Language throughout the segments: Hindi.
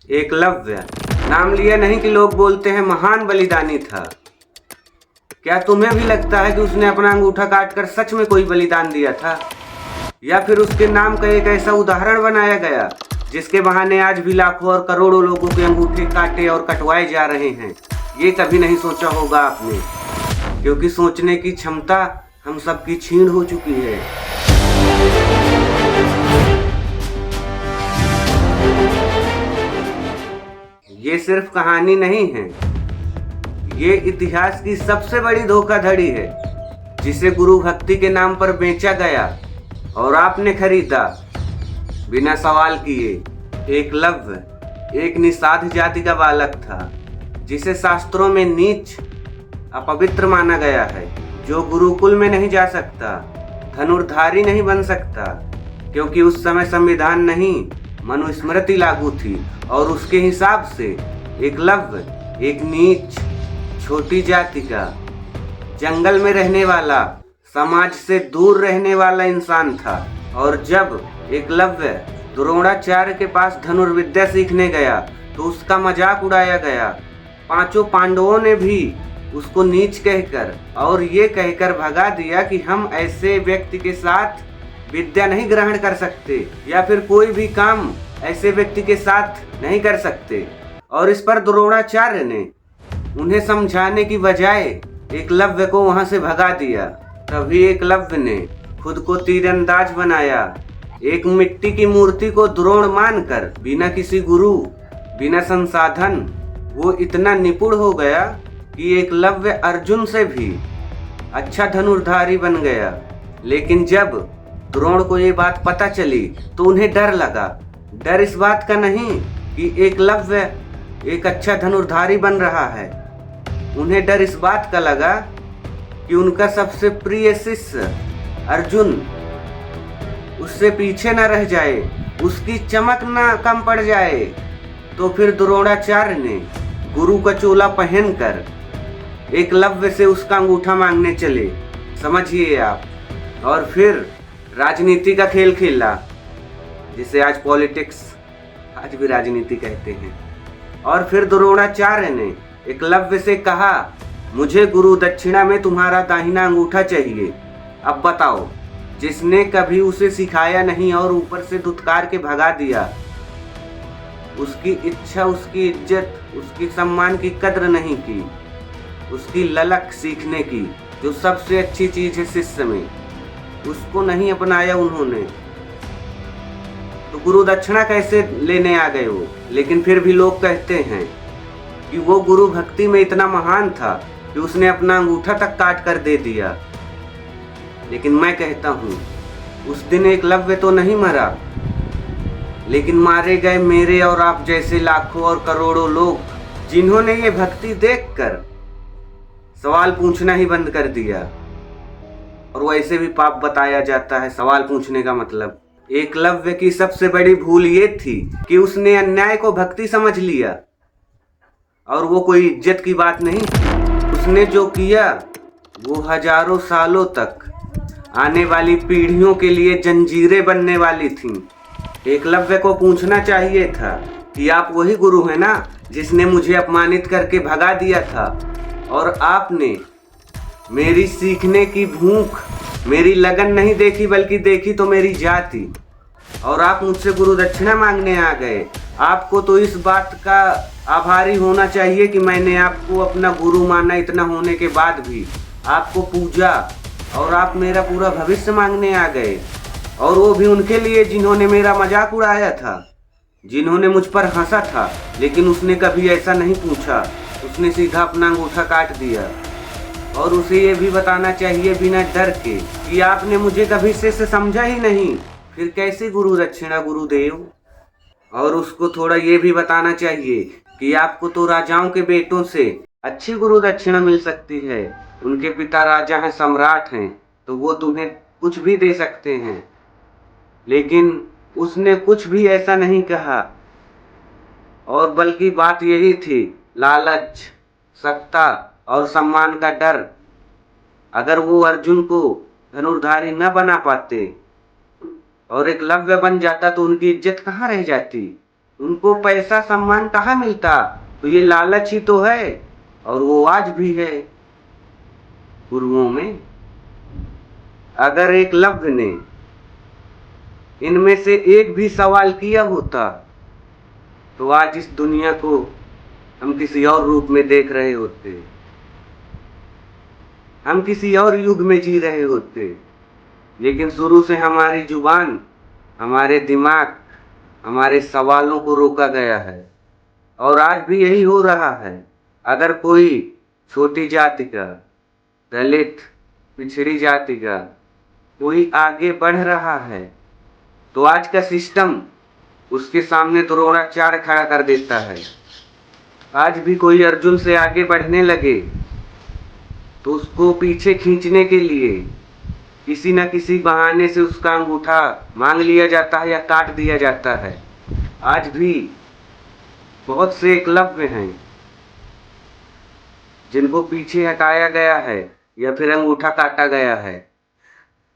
एकलव्य नाम लिया नहीं कि लोग बोलते हैं महान बलिदानी था। क्या तुम्हें भी लगता है कि उसने अपना अंगूठा काटकर सच में कोई बलिदान दिया था, या फिर उसके नाम का एक ऐसा उदाहरण बनाया गया जिसके बहाने आज भी लाखों और करोड़ों लोगों के अंगूठे काटे और कटवाए जा रहे हैं? ये कभी नहीं सोचा होगा आपने, क्योंकि सोचने की क्षमता हम सबकी छीन हो चुकी है। ये सिर्फ कहानी नहीं है, ये इतिहास की सबसे बड़ी धोखाधड़ी है जिसे गुरु भक्ति के नाम पर बेचा गया और आपने खरीदा बिना सवाल किए। एकलव्य एक निषाद जाति का बालक था जिसे शास्त्रों में नीच अपवित्र माना गया है, जो गुरुकुल में नहीं जा सकता, धनुर्धारी नहीं बन सकता, क्योंकि उस समय संविधान नहीं मनुस्मृति लागू थी और उसके हिसाब से एकलव्य एक नीच छोटी जाति का, जंगल में रहने वाला, समाज से दूर रहने वाला इंसान था। और जब एकलव्य द्रोणाचार्य के पास धनुर्विद्या सीखने गया तो उसका मजाक उड़ाया गया। पांचों पांडवों ने भी उसको नीच कहकर और ये कहकर भगा दिया कि हम ऐसे व्यक्ति के साथ विद्या नहीं ग्रहण कर सकते या फिर कोई भी काम ऐसे व्यक्ति के साथ नहीं कर सकते। और इस पर द्रोणाचार्य ने उन्हें समझाने की बजाय एकलव्य को वहां से भगा दिया। तभी एकलव्य ने खुद को तीरंदाज बनाया। एक मिट्टी की मूर्ति को द्रोण मानकर बिना किसी गुरु, बिना संसाधन वो इतना निपुण हो गया कि एकलव्य अर्जुन से भी अच्छा धनुर्धारी बन गया। लेकिन जब द्रोण को ये बात पता चली तो उन्हें डर लगा। डर इस बात का नहीं कि एकलव्य एक अच्छा धनुर्धारी बन रहा है, उन्हें डर इस बात का लगा कि उनका सबसे प्रिय शिष्य अर्जुन उससे पीछे न रह जाए, उसकी चमक न कम पड़ जाए। तो फिर द्रोणाचार्य ने गुरु का चोला पहनकर एकलव्य से उसका अंगूठा मांगने चले, समझिए आप। और फिर राजनीति का खेल खेला, जिसे आज पॉलिटिक्स, आज भी राजनीति कहते हैं। और फिर द्रोणाचार्य ने एकलव्य से कहा, मुझे गुरु दक्षिणा में तुम्हारा दाहिना अंगूठा चाहिए। अब बताओ, जिसने कभी उसे सिखाया नहीं और ऊपर से धुतकार के भगा दिया, उसकी इच्छा, उसकी इज्जत, उसकी सम्मान की कद्र नहीं की, उसकी ललक सीखने की जो सबसे अच्छी चीज है शिष्य में, उसको नहीं अपनाया उन्होंने, तो गुरु दक्षिणा कैसे लेने आ गए वो? लेकिन फिर भी लोग कहते हैं कि वो गुरु भक्ति में इतना महान था कि उसने अपना अंगूठा तक काट कर दे दिया। लेकिन मैं कहता हूँ, उस दिन एकलव्य तो नहीं मरा, लेकिन मारे गए मेरे और आप जैसे लाखों और करोड़ों लोग, जिन्होंने ये भक्ति देखकर सवाल पूछना ही बंद कर दिया। और वैसे भी पाप बताया जाता है सवाल पूछने का मतलब। एकलव्य की सबसे बड़ी भूल ये थी कि उसने अन्याय को भक्ति समझ लिया, और वो कोई इज्जत की बात नहीं। उसने जो किया वो हजारों सालों तक आने वाली पीढ़ियों के लिए जंजीरें बनने वाली थीं। एकलव्य को पूछना चाहिए था कि आप वही गुरु हैं ना जिसने मुझे अपमानित करके भगा दिया था, और आपने मेरी सीखने की भूख, मेरी लगन नहीं देखी, बल्कि देखी तो मेरी जाति, और आप मुझसे गुरु दक्षिणा मांगने आ गए। आपको तो इस बात का आभारी होना चाहिए कि मैंने आपको अपना गुरु माना, इतना होने के बाद भी आपको पूजा, और आप मेरा पूरा भविष्य मांगने आ गए। और वो भी उनके लिए जिन्होंने मेरा मजाक उड़ाया था, जिन्होंने मुझ पर हंसा था। लेकिन उसने कभी ऐसा नहीं पूछा, उसने सीधा अपना अंगूठा काट दिया। और उसे ये भी बताना चाहिए बिना डर के कि आपने मुझे कभी शिष्य समझा ही नहीं, फिर कैसे गुरु दक्षिणा गुरुदेव? और उसको थोड़ा ये भी बताना चाहिए कि आपको तो राजाओं के बेटों से अच्छी गुरु दक्षिणा मिल सकती है। उनके पिता राजा हैं, सम्राट हैं, तो वो तुम्हें कुछ भी दे सकते हैं। लेकिन उसने कुछ भी ऐसा नहीं कहा, और बल्कि बात यही थी, लालच, सत्ता और सम्मान का डर। अगर वो अर्जुन को धनुर्धारी न बना पाते और एकलव्य बन जाता तो उनकी इज्जत कहाँ रह जाती? उनको पैसा सम्मान कहाँ मिलता, तो ये लालच ही तो है, और वो आज भी है गुरुओं में। अगर एकलव्य ने इनमें से एक भी सवाल किया होता तो आज इस दुनिया को हम किसी और रूप में देख रहे होते, हम किसी और युग में जी रहे होते। लेकिन शुरू से हमारी जुबान, हमारे दिमाग, हमारे सवालों को रोका गया है, और आज भी यही हो रहा है। अगर कोई छोटी जाति का, दलित, पिछड़ी जाति का कोई आगे बढ़ रहा है तो आज का सिस्टम उसके सामने द्रोणाचार्य खड़ा कर देता है। आज भी कोई अर्जुन से आगे बढ़ने लगे तो उसको पीछे खींचने के लिए किसी न किसी बहाने से उसका अंगूठा मांग लिया जाता है या काट दिया जाता है। आज भी बहुत से एकलव्य हैं जिनको पीछे हटाया गया है या फिर अंगूठा काटा गया है,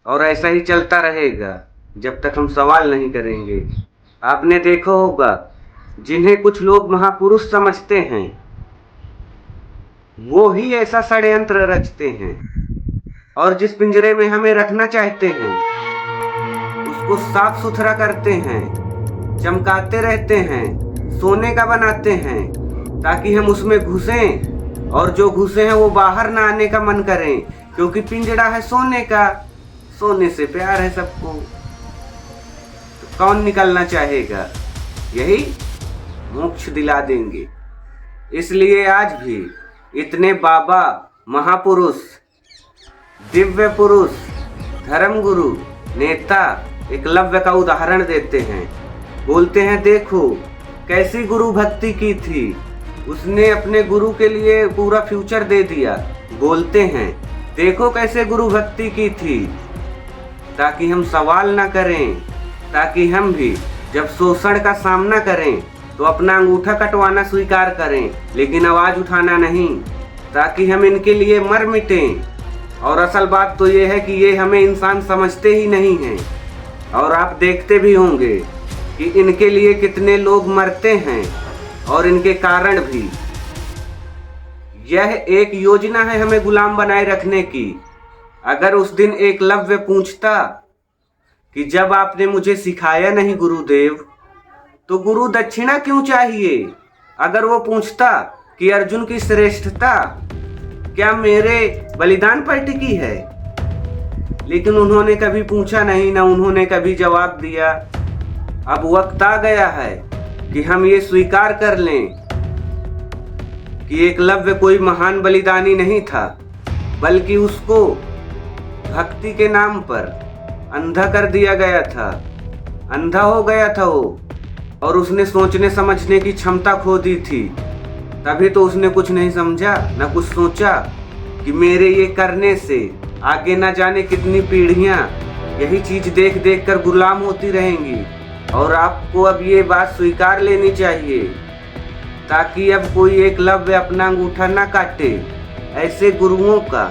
और ऐसा ही चलता रहेगा जब तक हम सवाल नहीं करेंगे। आपने देखा होगा, जिन्हें कुछ लोग महापुरुष समझते हैं वो ही ऐसा षड्यंत्र रचते हैं, और जिस पिंजरे में हमें रखना चाहते हैं उसको साफ सुथरा करते हैं, चमकाते रहते हैं, सोने का बनाते हैं ताकि हम उसमें घुसें, और जो घुसे हैं वो बाहर ना आने का मन करें, क्योंकि पिंजरा है सोने का, सोने से प्यार है सबको, तो कौन निकलना चाहेगा। यही मोक्ष दिला देंगे। इसलिए आज भी इतने बाबा, महापुरुष, दिव्य पुरुष, धर्मगुरु, नेता एकलव्य का उदाहरण देते हैं। बोलते हैं देखो कैसी गुरु भक्ति की थी, उसने अपने गुरु के लिए पूरा फ्यूचर दे दिया। बोलते हैं देखो कैसे गुरु भक्ति की थी, ताकि हम सवाल ना करें, ताकि हम भी जब शोषण का सामना करें तो अपना अंगूठा कटवाना स्वीकार करें, लेकिन आवाज उठाना नहीं, ताकि हम इनके लिए मर मिटें। और असल बात तो ये है कि ये हमें इंसान समझते ही नहीं हैं, और आप देखते भी होंगे कि इनके लिए कितने लोग मरते हैं, और इनके कारण भी। यह एक योजना है हमें गुलाम बनाए रखने की। अगर उस दिन एकलव्य पूछता कि जब आपने मुझे सिखाया नहीं गुरुदेव तो गुरु दक्षिणा क्यों चाहिए, अगर वो पूछता कि अर्जुन की श्रेष्ठता क्या मेरे बलिदान पर टिकी है, लेकिन उन्होंने कभी पूछा नहीं, ना उन्होंने कभी जवाब दिया। अब वक्त आ गया है कि हम ये स्वीकार कर लें कि एकलव्य कोई महान बलिदानी नहीं था, बल्कि उसको भक्ति के नाम पर अंधा कर दिया गया था, अंधा हो गया था वो, और उसने सोचने समझने की क्षमता खो दी थी। तभी तो उसने कुछ नहीं समझा, ना कुछ सोचा कि मेरे ये करने से आगे ना जाने कितनी पीढ़ियां यही चीज देख देख कर गुलाम होती रहेंगी। और आपको अब ये बात स्वीकार लेनी चाहिए, ताकि अब कोई एकलव्य अपना अंगूठा ना काटे, ऐसे गुरुओं का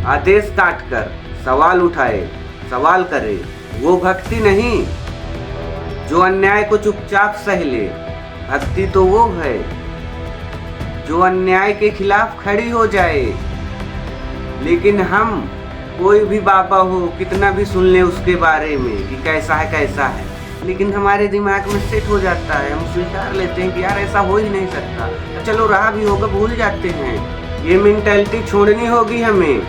आदेश काट कर सवाल उठाए, सवाल करे। वो भक्ति नहीं जो अन्याय को चुपचाप सह ले, भक्ति तो वो है जो अन्याय के खिलाफ खड़ी हो जाए। लेकिन हम कोई भी बाबा हो, कितना भी सुन ले उसके बारे में कि कैसा है कैसा है, लेकिन हमारे दिमाग में सेट हो जाता है, हम स्वीकार लेते हैं कि यार ऐसा हो ही नहीं सकता, तो चलो रहा भी होगा, भूल जाते हैं। ये मेंटालिटी छोड़नी होगी हमें,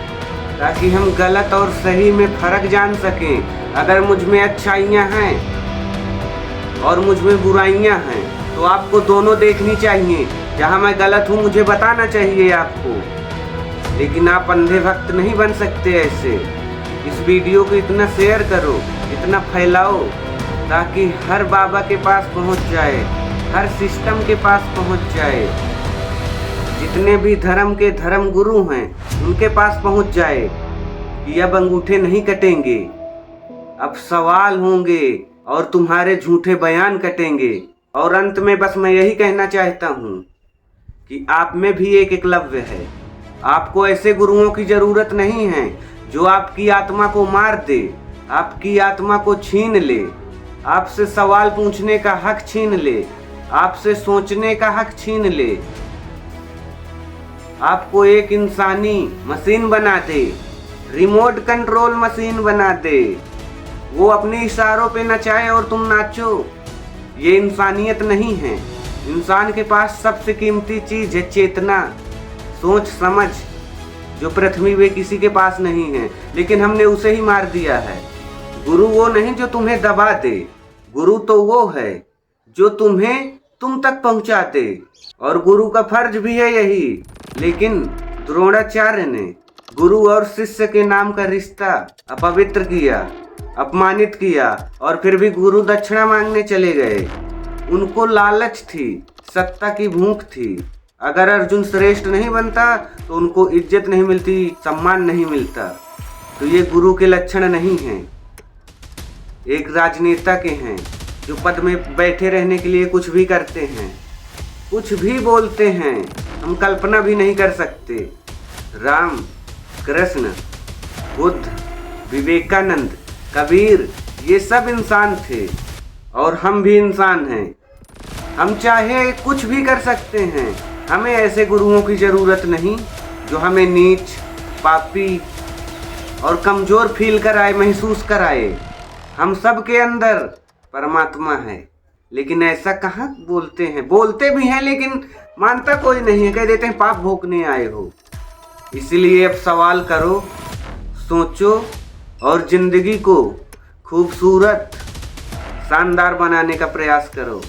ताकि हम गलत और सही में फर्क जान सकें। अगर मुझ में अच्छाइयाँ हैं और मुझ में बुराइयाँ हैं तो आपको दोनों देखनी चाहिए। जहाँ मैं गलत हूँ मुझे बताना चाहिए आपको, लेकिन आप अंधे भक्त नहीं बन सकते ऐसे। इस वीडियो को इतना शेयर करो, इतना फैलाओ, ताकि हर बाबा के पास पहुँच जाए, हर सिस्टम के पास पहुँच जाए, जितने भी धर्म के धर्म गुरु हैं उनके पास पहुँच जाए कि अब अंगूठे नहीं कटेंगे, अब सवाल होंगे और तुम्हारे झूठे बयान कटेंगे। और अंत में बस मैं यही कहना चाहता हूँ कि आप में भी एक एकलव्य है। आपको ऐसे गुरुओं की जरूरत नहीं है जो आपकी आत्मा को मार दे, आपकी आत्मा को छीन ले, आपसे सवाल पूछने का हक छीन ले, आपसे सोचने का हक छीन ले, आपको एक इंसानी मशीन बना दे, रिमोट कंट्रोल मशीन बना दे, वो अपने इशारों पे नचाए और तुम नाचो। ये इंसानियत नहीं है। इंसान के पास सबसे कीमती चीज है चेतना, सोच समझ, जो पृथ्वी में किसी के पास नहीं है, लेकिन हमने उसे ही मार दिया है। गुरु वो नहीं जो तुम्हें दबा दे, गुरु तो वो है जो तुम्हें तुम तक पहुंचा दे। और गुरु का फर्ज भी है यही, लेकिन द्रोणाचार्य ने गुरु और शिष्य के नाम का रिश्ता अपवित्र किया, अपमानित किया, और फिर भी गुरु दक्षिणा मांगने चले गए। उनको लालच थी, सत्ता की भूख थी। अगर अर्जुन श्रेष्ठ नहीं बनता तो उनको इज्जत नहीं मिलती, सम्मान नहीं मिलता। तो ये गुरु के लक्षण नहीं हैं, एक राजनेता के हैं, जो पद में बैठे रहने के लिए कुछ भी करते हैं, कुछ भी बोलते हैं, हम कल्पना भी नहीं कर सकते। राम, कृष्ण, बुद्ध, विवेकानंद, कबीर, ये सब इंसान थे और हम भी इंसान हैं। हम चाहे कुछ भी कर सकते हैं। हमें ऐसे गुरुओं की ज़रूरत नहीं जो हमें नीच, पापी और कमज़ोर फील कराए, महसूस कराए। हम सब के अंदर परमात्मा है, लेकिन ऐसा कहाँ बोलते हैं। बोलते भी हैं लेकिन मानता कोई नहीं है, कह देते हैं पाप भोगने आए हो। इसलिए अब सवाल करो, सोचो और ज़िंदगी को खूबसूरत, शानदार बनाने का प्रयास करो।